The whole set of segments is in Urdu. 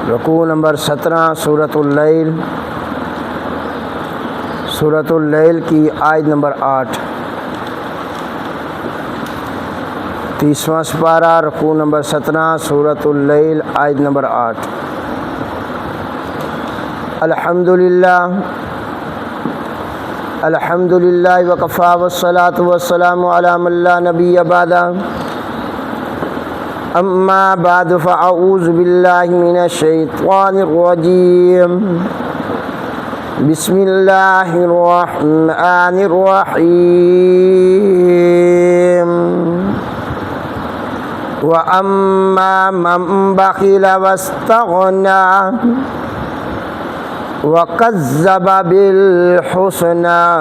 رکوع نمبر 17 سورۃ اللیل کی آیت نمبر 8، 30واں سپارہ رکوع نمبر 17 سورۃ اللیل آیت نمبر 8۔ الحمدللہ وکفی والصلاۃ والسلام علی من لا نبی بعدہ، اما بعد فاعوذ باللہ من الشیطان الرجیم، بسم اللہ الرحمن الرحیم۔ وَأَمَّا مَن بَخِلَ وَاسْتَغْنَىٰ وَكَذَّبَ بِالْحُسْنَىٰ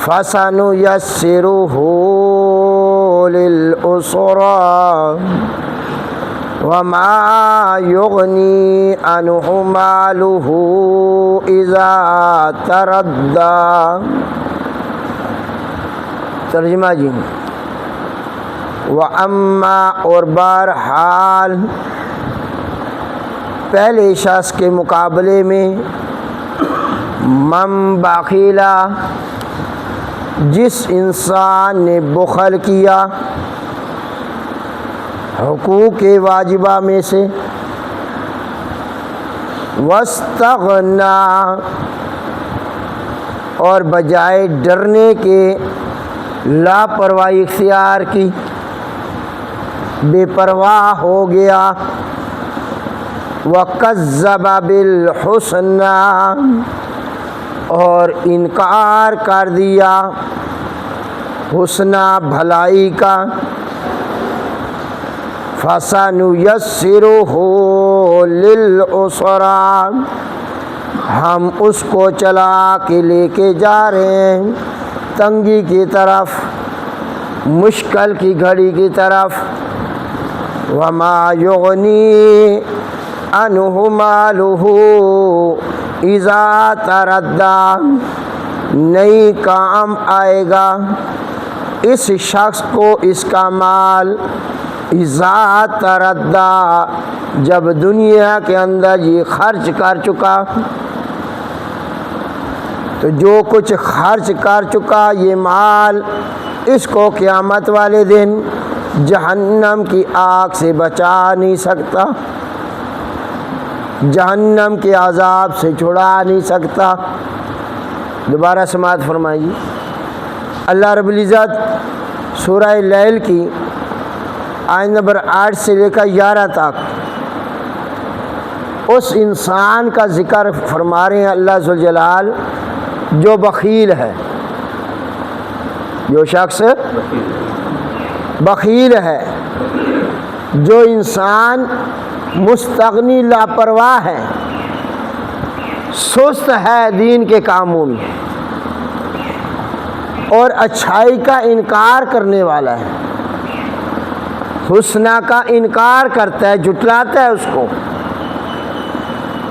فَسَنُيَسِّرُهُ لِلْعُسْرَىٰ وَمَا يُغْنِي عَنْهُ مَالُهُ إِذَا تَرَدَّىٰ۔ ترجمہ جی، وَأَمَّا اور بہرحال پہلے شخص کے مقابلے میں، من بخیلا جس انسان نے بخل کیا حقوق واجبہ میں سے، واستغنیٰ اور بجائے ڈرنے کے لاپرواہی اختیار کی، بے پرواہ ہو گیا، وَكَذَّبَ بِالْحُسْنَىٰ اور انکار کر دیا حسنہ بھلائی کا، فَسَنُيَسِّرُهُ لِلْعُسْرَىٰ ہم اس کو چلا کے لے کے جا رہے ہیں تنگی کی طرف، مشکل کی گھڑی کی طرف۔ وَمَا يُغْنِي عَنْهُ مَالُهُ إِذَا تَرَدَّىٰ نہیں کام آئے گا اس شخص کو اس کا مال، اذا تردیٰ جب دنیا کے اندر یہ خرچ کر چکا، تو جو کچھ خرچ کر چکا یہ مال اس کو قیامت والے دن جہنم کی آگ سے بچا نہیں سکتا، جہنم کے عذاب سے چھڑا نہیں سکتا۔ دوبارہ سماعت فرمائیے۔ اللہ رب العزت سورہ لیل کی آیت نمبر 8 سے لے کر 11 تک اس انسان کا ذکر فرما رہے ہیں اللہ ذوالجلال جو بخیل ہے، جو شخص بخیل ہے، جو انسان مستغنی لاپرواہ ہے، سست ہے دین کے کاموں میں، اور اچھائی کا انکار کرنے والا ہے، حسنہ کا انکار کرتا ہے، جھٹلاتا ہے اس کو۔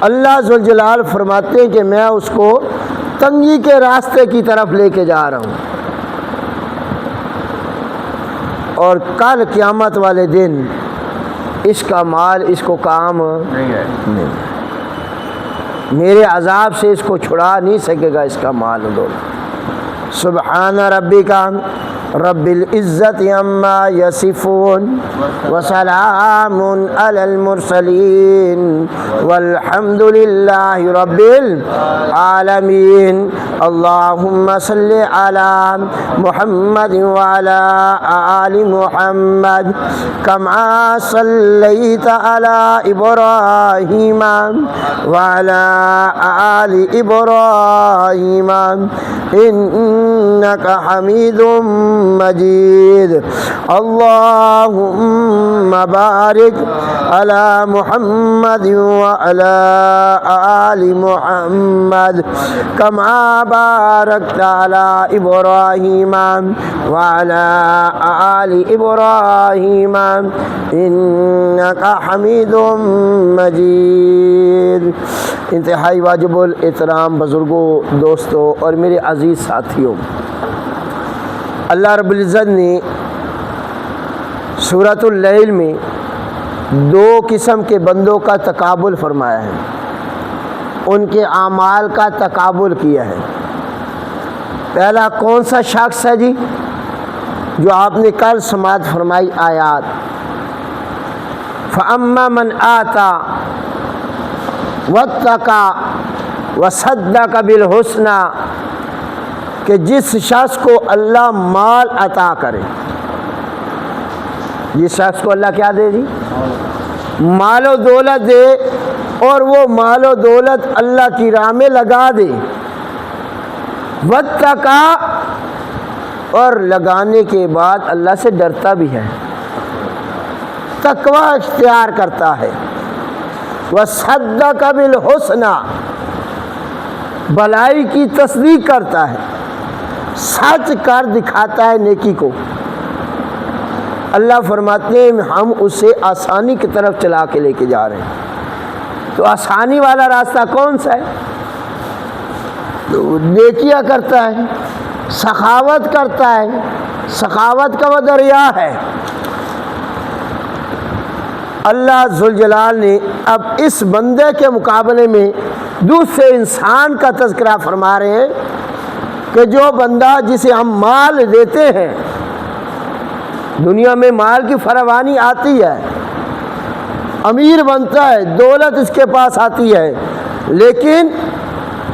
اللہ ذوالجلال فرماتے ہیں کہ میں اس کو تنگی کے راستے کی طرف لے کے جا رہا ہوں، اور کل قیامت والے دن اس کا مال اس کو کام نہیں ہے، میرے عذاب سے اس کو چھڑا نہیں سکے گا اس کا مال دولت۔ سبحان ربک رب العزت عما یصفون وسلام علی المرسلین والحمد للہ رب العالمین۔ اللہم صلی علی محمد وعلی آل محمد کما صلیت علی ابراہیم وعلی آل ابراہیم انک حمید مجید۔ اللہم بارک علی محمد وعلی آل محمد کما بارکت علی ابراہیم وعلی آل ابراہیم انک حمید مجید۔ انتہائی واجب الاحترام بزرگوں، دوستوں اور میرے عزیز ساتھیوں، اللہ رب العزت نے سورۃ اللیل میں دو قسم کے بندوں کا تقابل فرمایا ہے، ان کے اعمال کا تقابل کیا ہے۔ پہلا کون سا شخص ہے جی؟ جو آپ نے کل سماعت فرمائی آیات، فَأَمَّا مَنْ آتَى وَاتَّقَى وَصَدَّقَ بِالْحُسْنَى، کہ جس شخص کو اللہ مال عطا کرے، جس شخص کو اللہ کیا دے جی؟ مال و دولت دے، اور وہ مال و دولت اللہ کی راہ میں لگا دے، وَاتَّقَى، اور لگانے کے بعد اللہ سے ڈرتا بھی ہے، تقوی اختیار کرتا ہے، وَصَدَّقَ بِالْحُسْنَى، بھلائی کی تصدیق کرتا ہے، سچ کر دکھاتا ہے نیکی کو، اللہ فرماتے ہیں ہم اسے آسانی کی طرف چلا کے لے کے جا رہے ہیں۔ تو آسانی والا راستہ کون سا ہے؟ نیکیاں کرتا ہے، سخاوت کرتا ہے، سخاوت کا وہ دریا ہے۔ اللہ ذوالجلال نے اب اس بندے کے مقابلے میں دوسرے انسان کا تذکرہ فرما رہے ہیں کہ جو بندہ جسے ہم مال دیتے ہیں، دنیا میں مال کی فراوانی آتی ہے، امیر بنتا ہے، دولت اس کے پاس آتی ہے، لیکن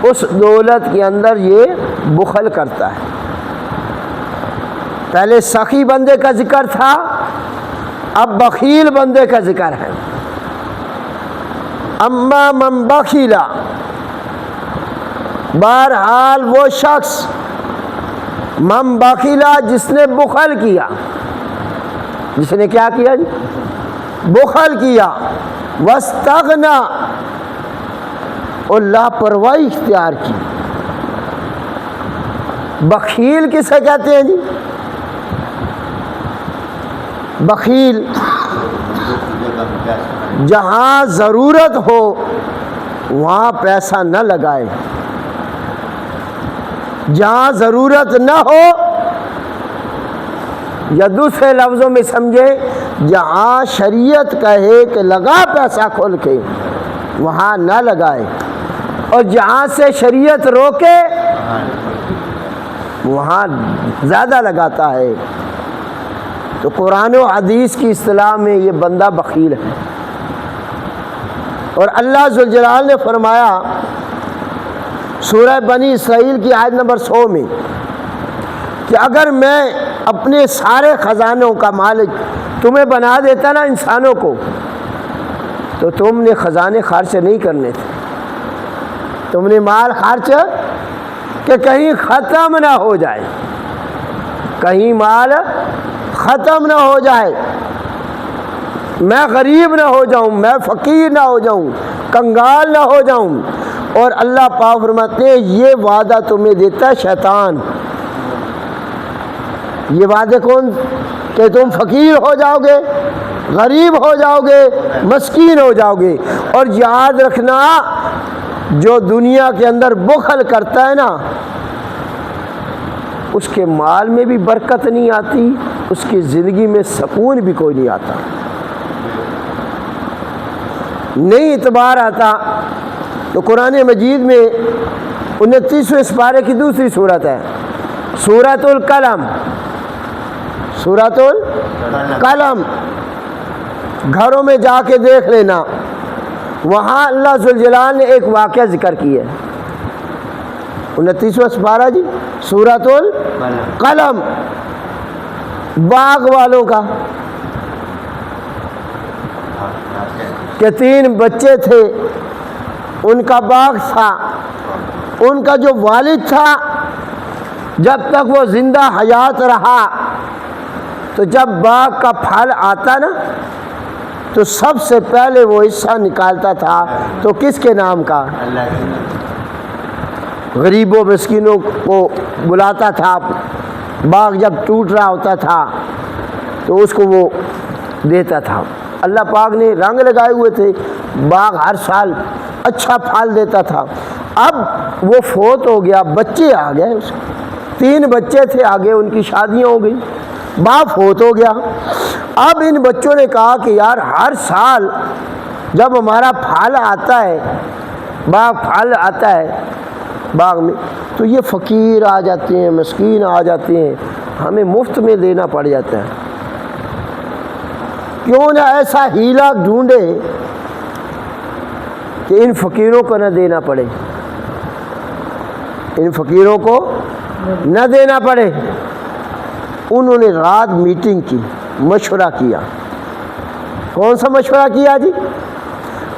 اس دولت کے اندر یہ بخل کرتا ہے۔ پہلے سخی بندے کا ذکر تھا، اب بخیل بندے کا ذکر ہے۔ اما من بخیلا، بہرحال وہ شخص، من بخیلا، جس نے بخل کیا، جس نے کیا کیا جی؟ بخل کیا، واستغنا، اور لاپرواہی اختیار کی۔ بخیل کسے کہتے ہیں جی؟ بخیل جہاں ضرورت ہو وہاں پیسہ نہ لگائے، جہاں ضرورت نہ ہو، یا دوسرے لفظوں میں سمجھے، جہاں شریعت کہے کہ لگا پیسہ کھول کے وہاں نہ لگائے، اور جہاں سے شریعت روکے وہاں زیادہ لگاتا ہے۔ تو قرآن و حدیث کی اصطلاح میں یہ بندہ بخیل ہے۔ اور اللہ ذوالجلال نے فرمایا سورہ بنی اسرائیل کی آیت نمبر 100 میں کہ اگر میں اپنے سارے خزانوں کا مالک تمہیں بنا دیتا نا انسانوں کو، تو تم نے خزانے خرچ نہیں کرنے تھے، تم نے مال خرچ کہ کہیں ختم نہ ہو جائے، کہیں مال ختم نہ ہو جائے، میں غریب نہ ہو جاؤں، میں فقیر نہ ہو جاؤں، کنگال نہ ہو جاؤں۔ اور اللہ پاک فرماتے ہیں یہ وعدہ تمہیں دیتا ہے شیطان۔ یہ وعدے کون؟ کہ تم فقیر ہو جاؤ گے، غریب ہو جاؤ گے، مسکین ہو جاؤ گے۔ اور یاد رکھنا، جو دنیا کے اندر بخل کرتا ہے نا، اس کے مال میں بھی برکت نہیں آتی، اس کی زندگی میں سکون بھی کوئی نہیں آتا، نہیں اعتبار آتا۔ تو قرآن مجید میں 29ویں سپارے کی دوسری صورت ہے، سورۃ القلم، سورۃ القلم، گھروں میں جا کے دیکھ لینا، وہاں اللہ ذوالجلال نے ایک واقعہ ذکر کیا ہے۔ 29واں سپارہ جی، سورۃ القلم، باغ والوں کا، کہ 3 بچے تھے، ان کا باغ تھا، ان کا جو والد تھا جب تک وہ زندہ حیات رہا تو جب باغ کا پھل آتا نا تو سب سے پہلے وہ حصہ نکالتا تھا، تو کس کے نام کا؟ غریبوں مسکینوں کو بلاتا تھا، باغ جب ٹوٹ رہا ہوتا تھا تو اس کو وہ دیتا تھا۔ اللہ پاک نے رنگ لگائے ہوئے تھے، باغ ہر سال اچھا پھل دیتا تھا۔ اب وہ فوت ہو گیا، بچے آ گئے، 3 بچے تھے، آگے ان کی شادیاں ہو گئی، باپ فوت ہو گیا، اب ان بچوں نے کہا کہ یار ہر سال جب ہمارا پھل آتا ہے، پھل آتا ہے باغ میں، تو یہ فقیر آ جاتے ہیں، مسکین آ جاتے ہیں، ہمیں مفت میں دینا پڑ جاتا ہے، کیوں نہ ایسا ہیلا ڈھونڈے کہ ان فقیروں کو نہ دینا پڑے، ان فقیروں کو نہ دینا پڑے۔ انہوں نے رات میٹنگ کی، مشورہ کیا۔ کون سا مشورہ کیا جی؟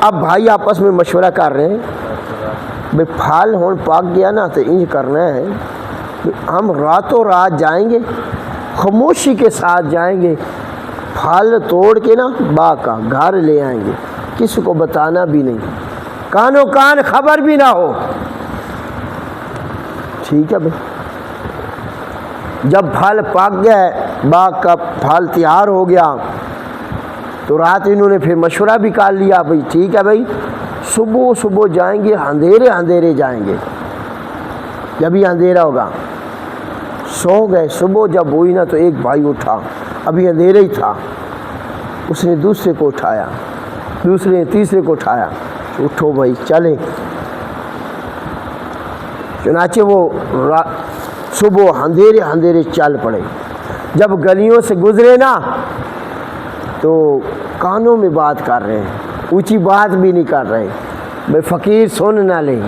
اب بھائی آپس میں مشورہ کر رہے ہیں، بھئی پھل ہون پاک گیا نا تو انج کرنا ہے، ہم راتوں رات جائیں گے، خاموشی کے ساتھ جائیں گے، پھل توڑ کے نا باغ کا گھر لے آئیں گے، کسی کو بتانا بھی نہیں، کانوں کان خبر بھی نہ ہو۔ ٹھیک ہے بھائی، جب پھل پک گیا، باغ کا پھل تیار ہو گیا، تو رات انہوں نے پھر مشورہ بھی کر لیا، بھائی ٹھیک ہے بھائی، صبح صبح جائیں گے، اندھیرے اندھیرے جائیں گے، جب یہ اندھیرا ہوگا۔ سو گئے، صبح جب ہوئی نا تو ایک بھائی اٹھا، ابھی اندھیرے ہی تھا، اس نے دوسرے کو اٹھایا، دوسرے نے تیسرے کو اٹھایا، اٹھو بھائی چلیں۔ چنانچہ وہ صبح اندھیرے اندھیرے چل پڑے۔ جب گلیوں سے گزرے نا تو کانوں میں بات کر رہے ہیں، اونچی بات بھی نہیں کر رہے، بھئی فقیر سن نہ لیں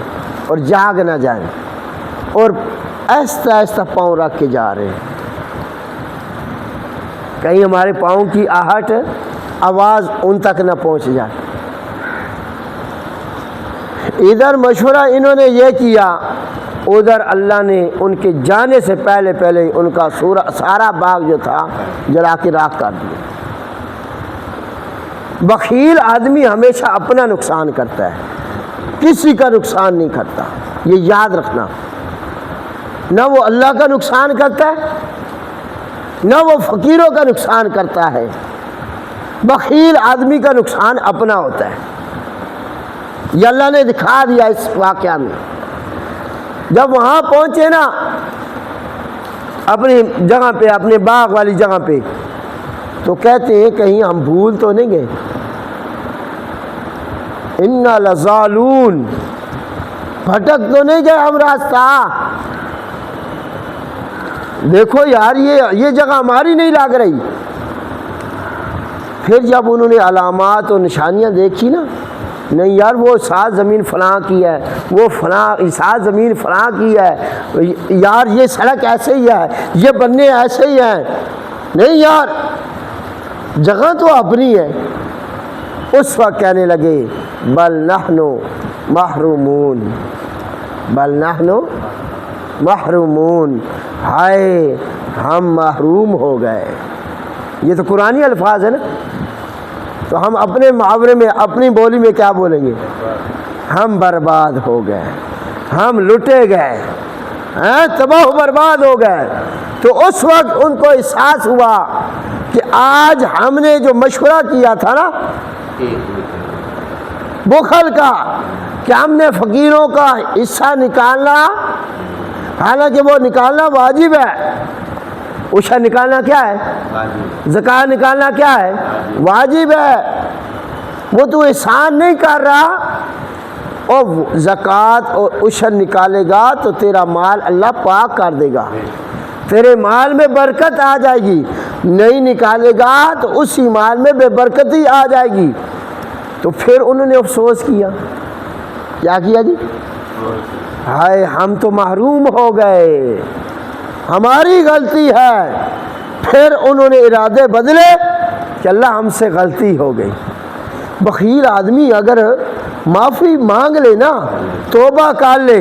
اور جاگ نہ جائیں، اور آہستہ آہستہ پاؤں رکھ کے جا رہے ہیں، کہیں ہمارے پاؤں کی آہٹ آواز ان تک نہ پہنچ جائے۔ ادھر مشورہ انہوں نے یہ کیا، ادھر اللہ نے ان کے جانے سے پہلے پہلے ان کا سارا باغ جو تھا جلا کے راکھ کر دیا۔ بخیل آدمی ہمیشہ اپنا نقصان کرتا ہے، کسی کا نقصان نہیں کرتا، یہ یاد رکھنا۔ نہ وہ اللہ کا نقصان کرتا ہے، نہ وہ فقیروں کا نقصان کرتا ہے، بخیل آدمی کا نقصان اپنا ہوتا ہے۔ یہ اللہ نے دکھا دیا اس واقعہ میں۔ جب وہاں پہنچے نا اپنی جگہ پہ، اپنے باغ والی جگہ پہ، تو کہتے ہیں کہیں ہم بھول تو نہیں گئے، اِنَّا لَضَالُونَ، بھٹک تو نہیں گئے ہم راستہ، دیکھو یار یہ جگہ ہماری نہیں لگ رہی۔ پھر جب انہوں نے علامات اور نشانیاں دیکھی نا، نہیں یار وہ سات زمین فلاں کی ہے، وہ فلاں سات زمین فلاں کی ہے، یار یہ سڑک ایسے ہی ہے، یہ بننے ایسے ہی ہیں، نہیں یار جگہ تو اپنی ہے۔ اس وقت کہنے لگے بل نحن محرومون، بل نحن محرومون، ہائے ہم محروم ہو گئے۔ یہ تو قرآنی الفاظ ہے نا، تو ہم اپنے محاورے میں، اپنی بولی میں کیا بولیں گے؟ ہم برباد ہو گئے، ہم لٹے گئے، تباہ و برباد ہو گئے۔ تو اس وقت ان کو احساس ہوا کہ آج ہم نے جو مشورہ کیا تھا نا بخل کا، کہ ہم نے فقیروں کا حصہ نکالنا، حالانکہ وہ نکالنا واجب ہے، عشر نکالنا کیا ہے؟ زکوٰۃ نکالنا کیا ہے؟ واجب ہے۔ وہ تو احسان نہیں کر رہا، اور زکوٰۃ اور عشر نکالے گا تو تیرا مال اللہ پاک کر دے گا، تیرے مال میں برکت آ جائے گی، نہیں نکالے گا تو اسی مال میں بے برکتی آ جائے گی۔ تو پھر انہوں نے افسوس کیا، کیا کیا جی؟ ہائے ہم تو محروم ہو گئے، ہماری غلطی ہے۔ پھر انہوں نے ارادے بدلے کہ اللہ ہم سے غلطی ہو گئی۔ بخیل آدمی اگر معافی مانگ لے نا، توبہ کر لے،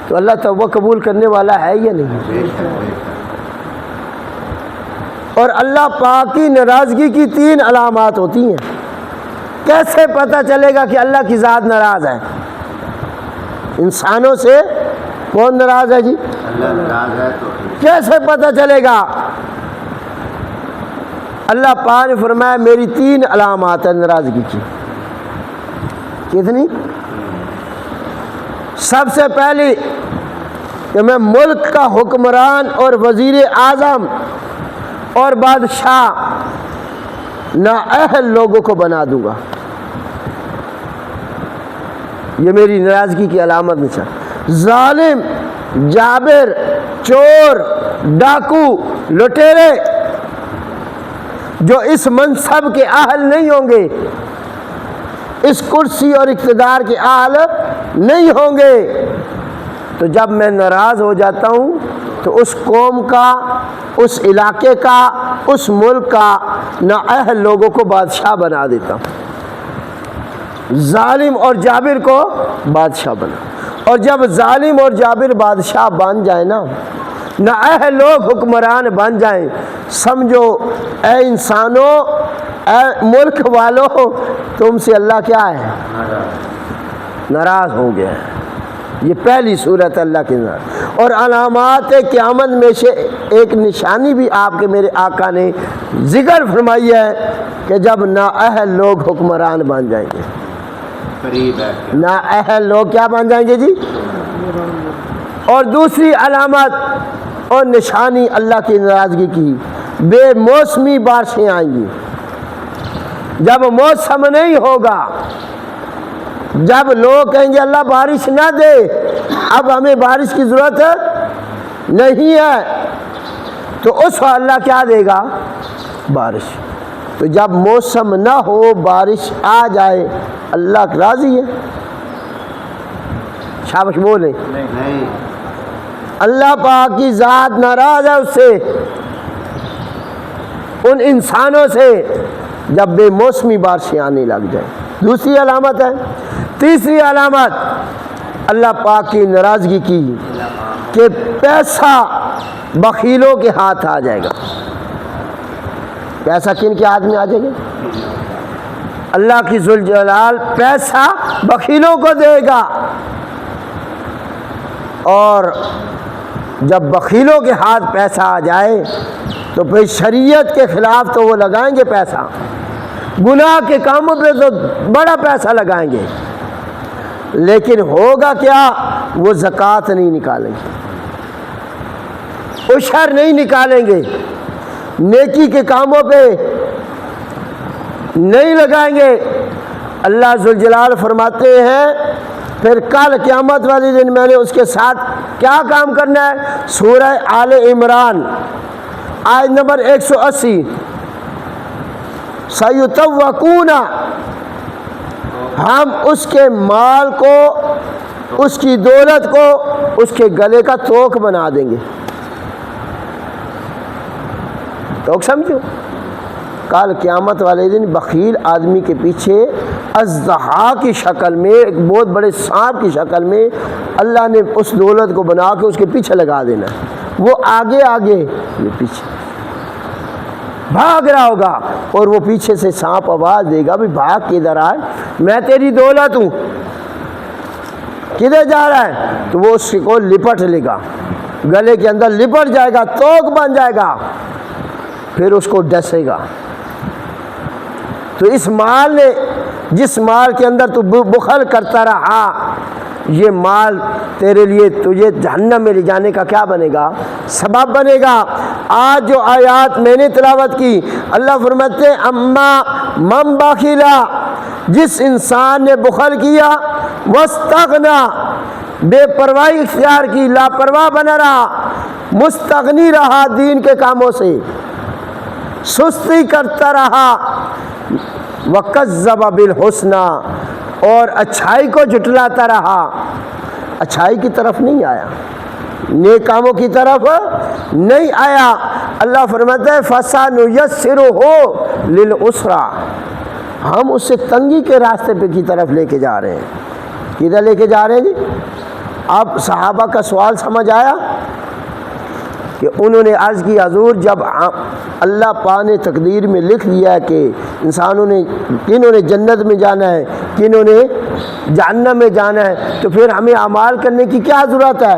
تو اللہ توبہ قبول کرنے والا ہے یا نہیں؟ اور اللہ پاک کی ناراضگی کی 3 علامات ہوتی ہیں۔ کیسے پتہ چلے گا کہ اللہ کی ذات ناراض ہے؟ انسانوں سے کون ناراض ہے جی؟ اللہ ناراض ہے۔ تو کیسے پتہ چلے گا؟ اللہ پاک نے فرمایا میری 3 علامات ہیں ناراضگی کی۔ کتنی؟ سب سے پہلی کہ میں ملک کا حکمران اور وزیر اعظم اور بادشاہ نااہل لوگوں کو بنا دوں گا۔ یہ میری ناراضگی کی علامت نہیں۔ ظالم، جابر، چور، ڈاکو، لٹیرے جو اس منصب کے اہل نہیں ہوں گے، اس کرسی اور اقتدار کے اہل نہیں ہوں گے، تو جب میں ناراض ہو جاتا ہوں تو اس قوم کا، اس علاقے کا، اس ملک کا نااہل لوگوں کو بادشاہ بنا دیتا ہوں۔ ظالم اور جابر کو بادشاہ بنا، اور جب ظالم اور جابر بادشاہ بن جائے نا، نااہل لوگ حکمران بن جائیں، سمجھو اے انسانوں، اے ملک والوں، تم سے اللہ کیا ہے؟ ناراض ہو گیا ہے۔ یہ پہلی صورت اللہ کے ناراض۔ اور علامات قیامت میں سے ایک نشانی بھی آپ کے میرے آقا نے ذکر فرمائی ہے کہ جب نااہل لوگ حکمران بن جائیں گے۔ نااہل لوگ کیا بن جائیں گے جی؟ اور دوسری علامت اور نشانی اللہ کی ناراضگی کی، بے موسمی بارشیں آئیں گی۔ جب موسم نہیں ہوگا، جب لوگ کہیں گے اللہ بارش نہ دے، اب ہمیں بارش کی ضرورت نہیں ہے، تو اس وقت اللہ کیا دے گا؟ بارش۔ تو جب موسم نہ ہو، بارش آ جائے، اللہ راضی ہے؟ شاباش بولے نہیں۔ اللہ پاک کی ذات ناراض ہے اس سے، ان انسانوں سے جب بے موسمی بارشیں آنے لگ جائیں۔ دوسری علامت ہے۔ تیسری علامت اللہ پاک کی ناراضگی کی کہ پیسہ بخیلوں کے ہاتھ آ جائے گا۔ پیسہ کن کے ہاتھ میں آ جائے گا؟ اللہ کی ذوالجلال پیسہ بخیلوں کو دے گا، اور جب بخیلوں کے ہاتھ پیسہ آ جائے تو پھر شریعت کے خلاف تو وہ لگائیں گے پیسہ، گناہ کے کاموں پہ تو بڑا پیسہ لگائیں گے، لیکن ہوگا کیا؟ وہ زکوٰۃ نہیں نکالیں گے، عشر نہیں نکالیں گے، نیکی کے کاموں پہ نہیں لگائیں گے۔ اللہ ذوالجلال فرماتے ہیں پھر کل قیامت والے دن میں نے اس کے ساتھ کیا کام کرنا ہے؟ سورہ آل عمران آیت نمبر 180، سَيُطَوَّقُونَ، ہم اس کے مال کو، اس کی دولت کو اس کے گلے کا توق بنا دیں گے۔ توق سمجھو؟ کل قیامت والے دن بخیل آدمی کے پیچھے اژدہا کی شکل میں، ایک بہت بڑے سانپ کی شکل میں اللہ نے اس دولت کو بنا کے اس کے پیچھے لگا دینا ہے۔ وہ آگے آگے، یہ پیچھے بھاگ رہا ہوگا، اور وہ پیچھے سے سانپ آواز دے گا بھی بھاگ کدھر آئے، میں تیری دولت ہوں، کدھر جا رہا ہے؟ تو وہ اس کو لپٹ لے گا، گلے کے اندر لپٹ جائے گا، توق بن جائے گا، پھر اس کو ڈسے گا۔ تو اس مال نے، جس مال کے اندر تو بخل کرتا رہا، یہ مال تیرے لیے، تجھے جہنم میں لے جانے کا کیا بنے گا؟ سبب بنے گا۔ آج جو آیات میں نے تلاوت کی، اللہ فرماتے ہیں اما من بخیلا، جس انسان نے بخل کیا، واستغنا، بے پرواہی اختیار کی، لاپرواہ بنا رہا، مستغنی رہا دین کے کاموں سے، سستی کرتا رہا، وَكَذَّبَ بِالْحُسْنَى، اور اچھائی کو جھٹلاتا رہا، اچھائی کی طرف نہیں آیا، نیک کاموں کی طرف نہیں آیا، اللہ فرماتا ہے فَسَنُيَسِّرُهُ لِلْعُسْرَىٰ، ہم اسے تنگی کے راستے پہ کی طرف لے کے جا رہے ہیں۔ کدھر لے کے جا رہے ہیں جی؟ اب صحابہ کا سوال سمجھ آیا کہ انہوں نے عرض کی حضور جب اللہ پاک نے تقدیر میں لکھ دیا ہے کہ انسانوں نے، کنہوں نے جنت میں جانا ہے، کنہوں نے جہنم میں جانا ہے، تو پھر ہمیں اعمال کرنے کی کیا ضرورت ہے؟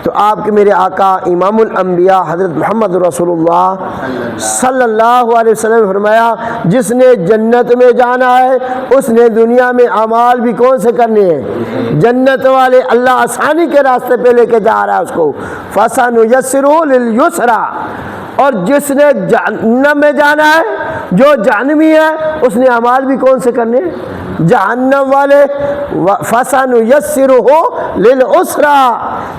تو آپ کے میرے آقا امام الانبیاء حضرت محمد رسول اللہ صلی اللہ علیہ وسلم نے فرمایا جس نے جنت میں جانا ہے اس نے دنیا میں اعمال بھی کون سے کرنے ہیں؟ جنت والے۔ اللہ آسانی کے راستے پہ لے کے جا رہا ہے اس کو، فَسَنُيَسِّرُهُ لِلْيُسْرَىٰ، اور جس نے جہنم میں جانا ہے، جو جہنمی ہے، اس نے اعمال بھی کون سے کرنے ہیں؟ جہنم والے فَسَنُيَسِّرُهُ لِلْعُسْرَىٰ،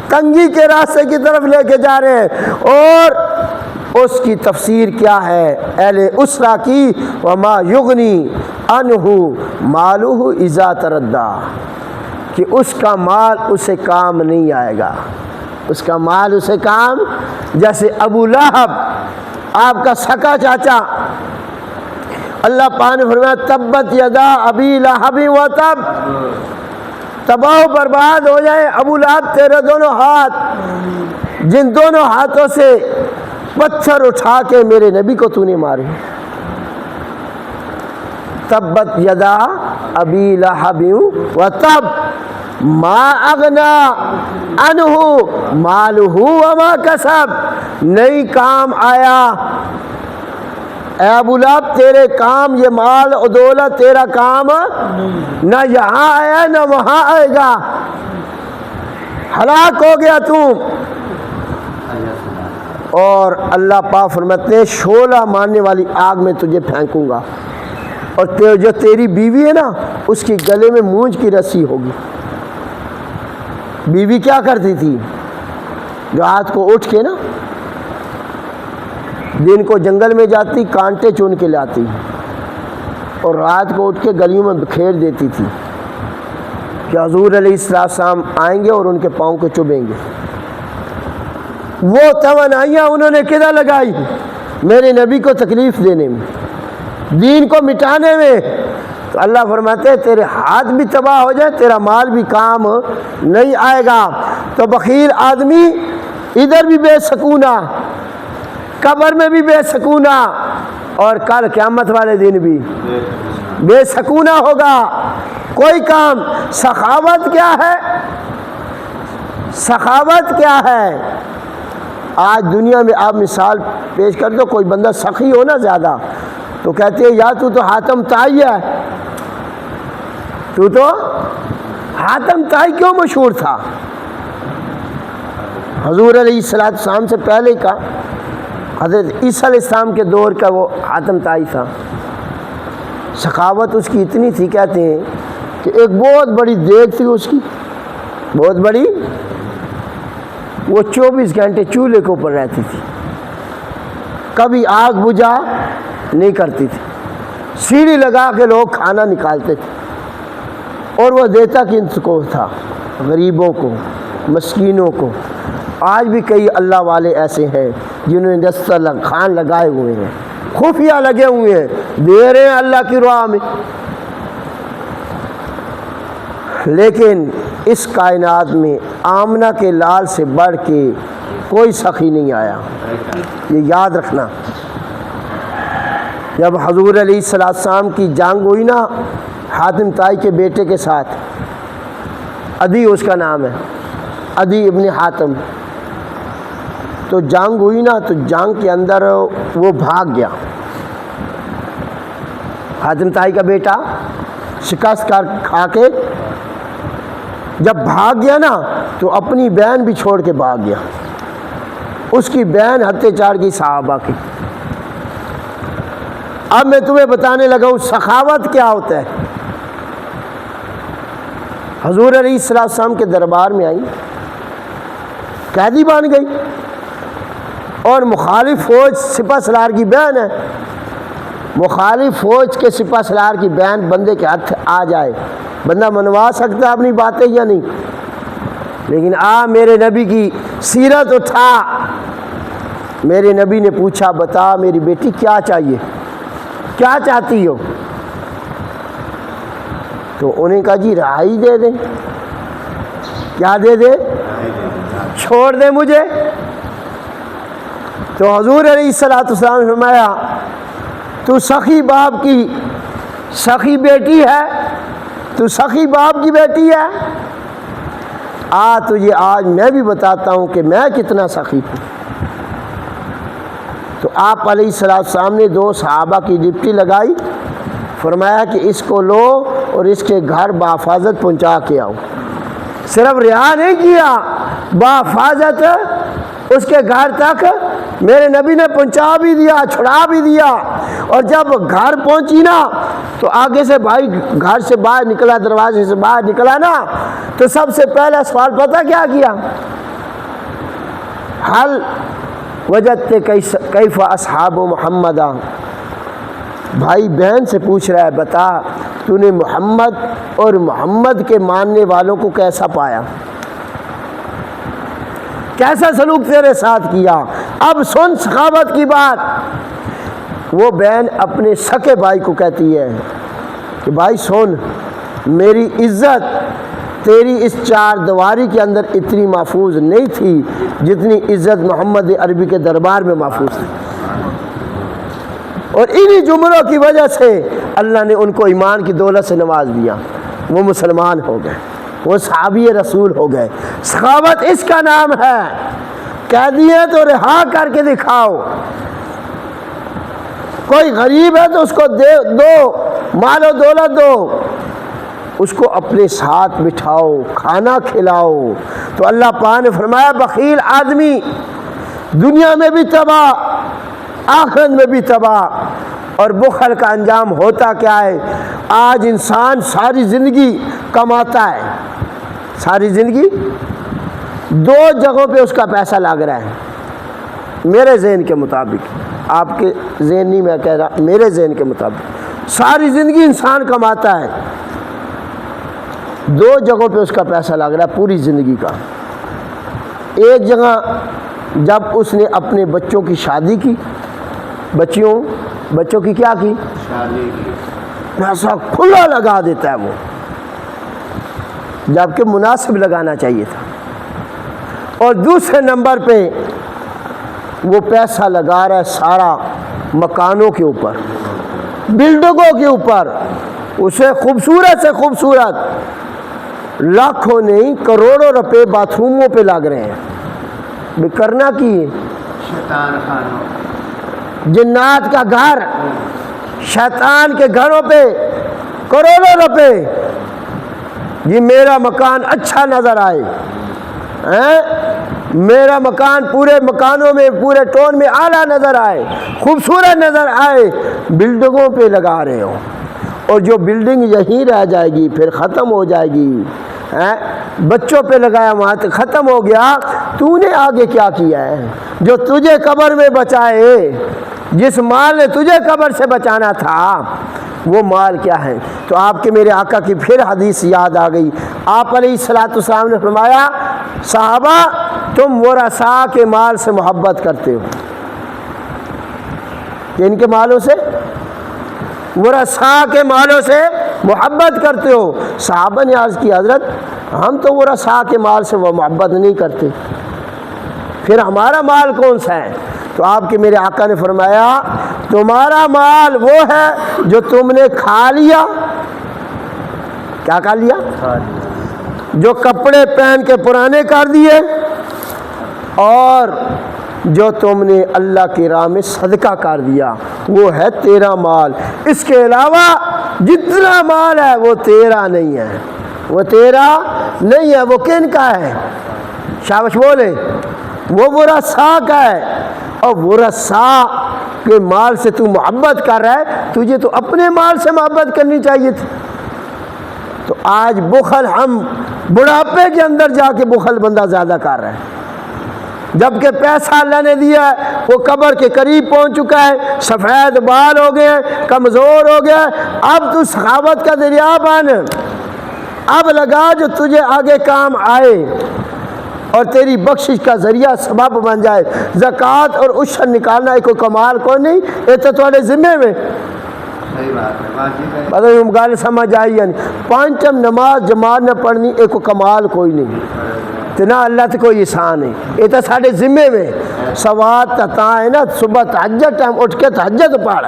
تنگی کے راستے کی طرف لے کے جا رہے ہیں۔ اور اس کی تفسیر کیا ہے اہل اسرا کی؟ وَمَا يُغْنِي عَنْهُ مَالُهُ إِذَا تَرَدَّىٰ، کہ اس کا مال اسے کام نہیں آئے گا، اس کا مال اسے کام، جیسے ابو لہب آپ کا سکا چاچا، اللہ پاک نے فرمایا تبت یدا ابی لہب وتب، تباہ و برباد ہو جائے ابو لہب تیرے دونوں ہاتھ، جن دونوں ہاتھوں سے پتھر اٹھا کے میرے نبی کو تو نے مارے۔ تبت یدا ابی لہب وتب ما اغنا عنہ مالہ وما کسب، نہیں کام آیا اے ابو لہب، تیرے کام یہ مال و دولت تیرا کام نہ یہاں آیا نہ وہاں آئے گا، ہلاک ہو گیا تم۔ اور اللہ پاک فرماتے ہیں شعلہ مارنے والی آگ میں تجھے پھینکوں گا، اور جو تیری بیوی ہے نا اس کی گلے میں مونج کی رسی ہوگی۔ بیوی کیا کرتی تھی؟ جو رات کو اٹھ کے نا دن کو جنگل میں جاتی، کانٹے چون کے لاتی، اور رات کو اٹھ کے گلیوں میں بکھیر دیتی تھی کہ حضور علیہ السلام آئیں گے اور ان کے پاؤں کو چبھیں گے۔ وہ توانائیاں انہوں نے کدھر لگائی؟ میرے نبی کو تکلیف دینے میں، دین کو مٹانے میں۔ تو اللہ فرماتے ہیں تیرے ہاتھ بھی تباہ ہو جائے، تیرا مال بھی کام نہیں آئے گا۔ تو بخیل آدمی ادھر بھی بے سکونہ، قبر میں بھی بے سکونہ، اور کل قیامت والے دن بھی بے سکونہ ہوگا۔ کوئی کام، سخاوت کیا ہے؟ سخاوت کیا ہے؟ آج دنیا میں آپ مثال پیش کر دو، کوئی بندہ سخی ہو نا زیادہ تو کہتے ہیں یا تو حاتم طائی ہے، تو حاتم طائی کیوں مشہور تھا؟ حضور علیہ السلام سے پہلے کا حضرت عیسیٰ علیہ السلام کے دور کا وہ حاتم طائی تھا۔ سخاوت اس کی اتنی تھی، کہتے ہیں کہ ایک بہت بڑی دیگ تھی اس کی، بہت بڑی، وہ 24 گھنٹے چولہے کے اوپر رہتی تھی، کبھی آگ بجھا نہیں کرتی تھی، سیڑھی لگا کے لوگ کھانا نکالتے تھے، اور وہ دیتا کن کو تھا؟ غریبوں کو، مسکینوں کو۔ آج بھی کئی اللہ والے ایسے ہیں جنہوں نے دسترخوان خان لگائے ہوئے ہیں، خفیہ لگے ہوئے ہیں، دے رہے ہیں اللہ کی راہ میں، لیکن اس کائنات میں آمنہ کے لال سے بڑھ کے کوئی سخی نہیں آیا، یہ یاد رکھنا۔ جب حضور علیہ السلام کی جنگ ہوئی نا حاتم طائی کے بیٹے کے ساتھ، عدی اس کا نام ہے، عدی ابن حاتم، تو جنگ ہوئی نا، تو جنگ کے اندر وہ بھاگ گیا، حاتم طائی کا بیٹا شکست کھا کے جب بھاگ گیا نا تو اپنی بہن بھی چھوڑ کے بھاگ گیا، اس کی بہن ہتھے چاڑ گئی صحابہ کی۔ اب میں تمہیں بتانے لگا ہوں سخاوت کیا ہوتا ہے۔ حضور علیہ السلام کے دربار میں آئی، قیدی بن گئی، اور مخالف فوج سپہ سالار کی بہن ہے، مخالف فوج کے سپہ سالار کی بہن بندے کے ہاتھ آ جائے، بندہ منوا سکتا ہے اپنی باتیں یا نہیں؟ لیکن میرے نبی کی سیرت اٹھا، میرے نبی نے پوچھا بتا میری بیٹی کیا چاہیے، کیا چاہتی ہو؟ تو انہیں کہا جی رہائی دے دیں۔ کیا دے دے؟ چھوڑ دے مجھے۔ تو حضور علیہ السلام نے فرمایا تو سخی باپ کی سخی بیٹی ہے، تو سخی باپ کی بیٹی ہے، تجھے آج میں بھی بتاتا ہوں کہ میں کتنا سخی ہوں۔ تو آپ علیہ السلام نے 2 صحابہ کی ڈپٹی لگائی، فرمایا کہ اس کو لو اور اس کے گھر بحفاظت پہنچا کے آؤ۔ صرف رہا نہیں کیا، بحفاظت اس کے گھر تک میرے نبی نے پہنچا بھی دیا، چھڑا بھی دیا، اور جب گھر پہنچی نا تو آگے سے بھائی گھر سے باہر نکلا، دروازے سے باہر نکلا نا تو سب سے پہلا سوال پتہ کیا کیا؟ حل وجدت کیف اصحاب محمد، بھائی بہن سے پوچھ رہا ہے بتا تو نے محمد اور محمد کے ماننے والوں کو کیسا پایا، کیسا سلوک تیرے ساتھ کیا۔ اب سن سخاوت کی بات، وہ بہن اپنے سکے بھائی کو کہتی ہے کہ بھائی سن، میری عزت تیری اس چار دیواری کے اندر اتنی محفوظ نہیں تھی جتنی عزت محمد عربی کے دربار میں محفوظ تھی، اور انہی جملوں کی وجہ سے اللہ نے ان کو ایمان کی دولت سے نواز دیا، وہ مسلمان ہو گئے، وہ صحابی رسول ہو گئے۔ سخاوت اس کا نام ہے، کہہ دیے تو رہا کر کے دکھاؤ۔ کوئی غریب ہے تو اس کو دو، مال و دولت دو، اس کو اپنے ساتھ بٹھاؤ، کھانا کھلاؤ۔ تو اللہ پاک نے فرمایا بخیل آدمی دنیا میں بھی تباہ، آخرت میں بھی تباہ۔ اور بخل کا انجام ہوتا کیا ہے؟ آج انسان ساری زندگی کماتا ہے، ساری زندگی دو جگہوں پہ اس کا پیسہ لگ رہا ہے، میرے ذہن کے مطابق، آپ کے ذہن نہیں میں کہہ رہا، میرے ذہن کے مطابق ساری زندگی انسان کماتا ہے، دو جگہوں پہ اس کا پیسہ لگ رہا ہے پوری زندگی کا۔ ایک جگہ جب اس نے اپنے بچوں کی شادی کی، بچوں کی کیا کی؟ شادی کی، پیسہ کھلا لگا دیتا ہے وہ، جبکہ مناسب لگانا چاہیے تھا۔ اور دوسرے نمبر پہ وہ پیسہ لگا رہا ہے سارا مکانوں کے اوپر، بلڈنگوں کے اوپر، اسے خوبصورت سے خوبصورت لاکھوں نہیں کروڑوں روپے باتھ روموں پہ لگ رہے ہیں۔ بھی کرنا کی شیطان خانوں، جنات کا گھر، شیطان کے گھروں پہ کروڑوں روپے، یہ میرا مکان اچھا نظر آئے، میرا مکان پورے مکانوں میں، پورے ٹون میں اعلیٰ نظر آئے، خوبصورت نظر آئے، بلڈنگوں پہ لگا رہے ہو، اور جو بلڈنگ یہیں رہ جائے گی پھر ختم ہو جائے گی۔ بچوں پہ لگایا وہاں تک ختم ہو گیا، تو نے آگے کیا کیا ہے؟ جو تجھے قبر میں بچائے، جس مال نے تجھے قبر سے بچانا تھا، وہ مال کیا ہے؟ تو آپ کے میرے آقا کی پھر حدیث یاد آ گئی۔ آپ علیہ الصلوۃ والسلام نے فرمایا صحابہ تم ورثاء کے مال سے محبت کرتے ہو، ان کے مالوں سے، ورثاء کے مالوں سے محبت کرتے ہو۔ صحابہ نے عرض کی حضرت ہم تو ورثاء کے مال سے وہ محبت نہیں کرتے، پھر ہمارا مال کون سا ہے؟ تو آپ کے میرے آقا نے فرمایا تمہارا مال وہ ہے جو تم نے کھا لیا، کیا کھا لیا؟ جو کپڑے پہن کے پرانے کر دیے، اور جو تم نے اللہ کی راہ میں صدقہ کر دیا، وہ ہے تیرا مال۔ اس کے علاوہ جتنا مال ہے وہ تیرا نہیں ہے، وہ تیرا نہیں ہے، وہ کن کا ہے؟ شاباش بولے، وہ ورثاء کا ہے، اور ورثاء کے مال سے تو محبت کر رہا ہے، تجھے تو اپنے مال سے محبت کرنی چاہیے تھی۔ تو آج بخل، ہم بڑھاپے کے اندر جا کے بخل بندہ زیادہ کر رہا ہے، جبکہ پیسہ اللہ نے دیا ہے، وہ قبر کے قریب پہنچ چکا ہے، سفید بال ہو گئے ہیں، کمزور ہو گیا ہے، اب تو سخاوت کا دریا بن، اب لگا جو تجھے آگے کام آئے اور تیری بخشش کا ذریعہ سبب بن جائے۔ زکوٰۃ اور عشر نکالنا ایک کمال کوئی نہیں، یہ تو تھوڑے ذمے میں، پتہ نہیں گل سمجھ آئی یا نہیں؟ پانچم نماز جماعت نہ پڑھنی ایک کمال کوئی نہیں، اتنا اللہ تو کوئی احسان ہے، یہ تو ساڑھے ذمے میں۔ سواد تا ہے نا، صبح تہجد ٹائم اٹھ کے تہجد پڑھ،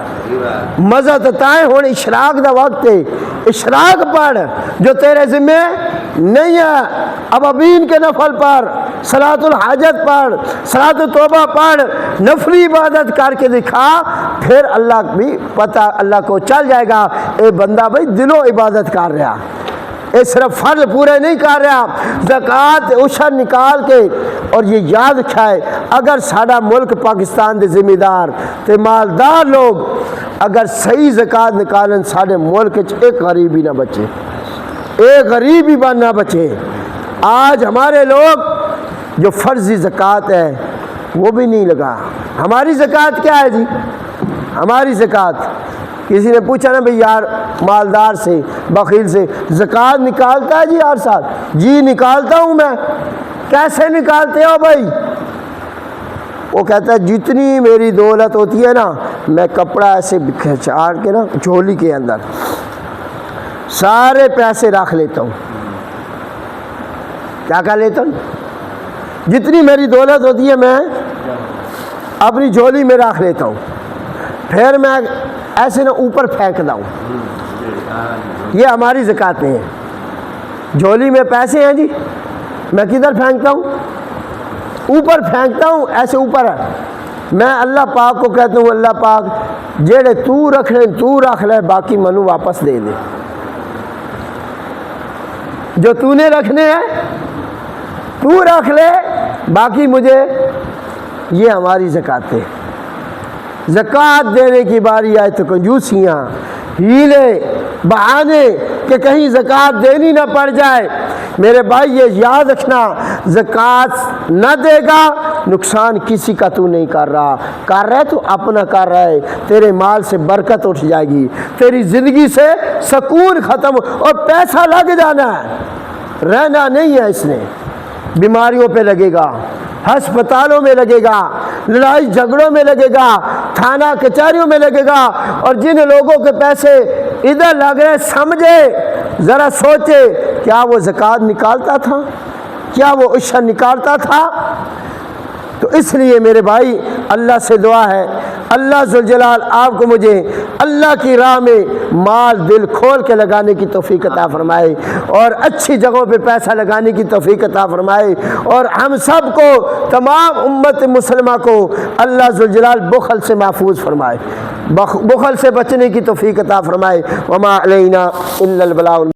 مزہ تا ہے، ہوں اشراق دا وقت ہے، اشراق پڑھ جو تیرے ذمے نہیں ہے، ابابین کے نفل پڑھ، صلاۃ الحاجت پڑھ، صلاۃ التوبہ پڑھ، نفلی عبادت کر کے دکھا، پھر اللہ بھی پتہ، اللہ کو چل جائے گا اے بندہ بھائی دلوں عبادت کر رہا، یہ صرف فرض پورے نہیں کر رہا، زکوٰۃ عشر نکال کے، اور یہ یاد رکھائے اگر ساڈا ملک پاکستان دے ذمہ دار تے مالدار لوگ اگر صحیح زکوٰۃ نکالن، ساڈے ملک ایک غریب بھی نہ بچے، ایک غریب بھی نہ بچے۔ آج ہمارے لوگ جو فرضی زکوٰۃ ہے وہ بھی نہیں لگا۔ ہماری زکوٰۃ کیا ہے جی؟ ہماری زکوٰۃ، کسی نے پوچھا نا بھئی یار مالدار سے بخیل سے زکوٰۃ نکالتا ہے جی ہر سال؟ جی نکالتا ہوں میں۔ کیسے نکالتے ہو بھائی؟ وہ کہتا ہے جتنی میری دولت ہوتی ہے نا، میں کپڑا ایسے کھچاڑ کے نا جھولی کے اندر سارے پیسے رکھ لیتا ہوں۔ کیا کر لیتا ہوں؟ جتنی میری دولت ہوتی ہے میں اپنی جھولی میں رکھ لیتا ہوں، پھر میں ایسے نہ اوپر پھینکتا ہوں۔ یہ ہماری زکوٰۃ نہیں ہے۔ جھولی میں پیسے ہیں جی، میں کدھر پھینکتا ہوں؟ اوپر پھینکتا ہوں، ایسے اوپر ہے۔ میں اللہ پاک کو کہتا ہوں اللہ پاک جیڑے تو رکھ لے تو رکھ لے، باقی منو واپس دے دے۔ جو تو نے رکھنے ہیں تو رکھ لے، باقی مجھے۔ یہ ہماری زکوٰۃ ہے۔ زکوٰۃ دینے کی باری آئے تو کنجوسیاں، ہیلے، بہانے کہ کہیں زکوٰۃ دینی نہ پڑ جائے۔ میرے بھائی یہ یاد رکھنا، زکوٰۃ نہ دے گا نقصان کسی کا تو نہیں کر رہا، کر رہا ہے تو اپنا کر رہا ہے۔ تیرے مال سے برکت اٹھ جائے گی، تیری زندگی سے سکون ختم، اور پیسہ لگ جانا ہے، رہنا نہیں ہے اس نے۔ بیماریوں پہ لگے گا، ہسپتالوں میں لگے گا، لڑائی جھگڑوں میں لگے گا، تھانہ کچہریوں میں لگے گا۔ اور جن لوگوں کے پیسے ادھر لگ رہے سمجھے، ذرا سوچے کیا وہ زکوٰۃ نکالتا تھا؟ کیا وہ عشر نکالتا تھا؟ تو اس لیے میرے بھائی اللہ سے دعا ہے اللہ ذوالجلال آپ کو مجھے اللہ کی راہ میں مال دل کھول کے لگانے کی توفیق عطا فرمائے، اور اچھی جگہوں پہ پیسہ لگانے کی توفیق عطا فرمائے، اور ہم سب کو تمام امت مسلمہ کو اللہ ذوالجلال بخل سے محفوظ فرمائے، بخل سے بچنے کی توفیق عطا فرمائے۔ وما علینا الا البلاغ۔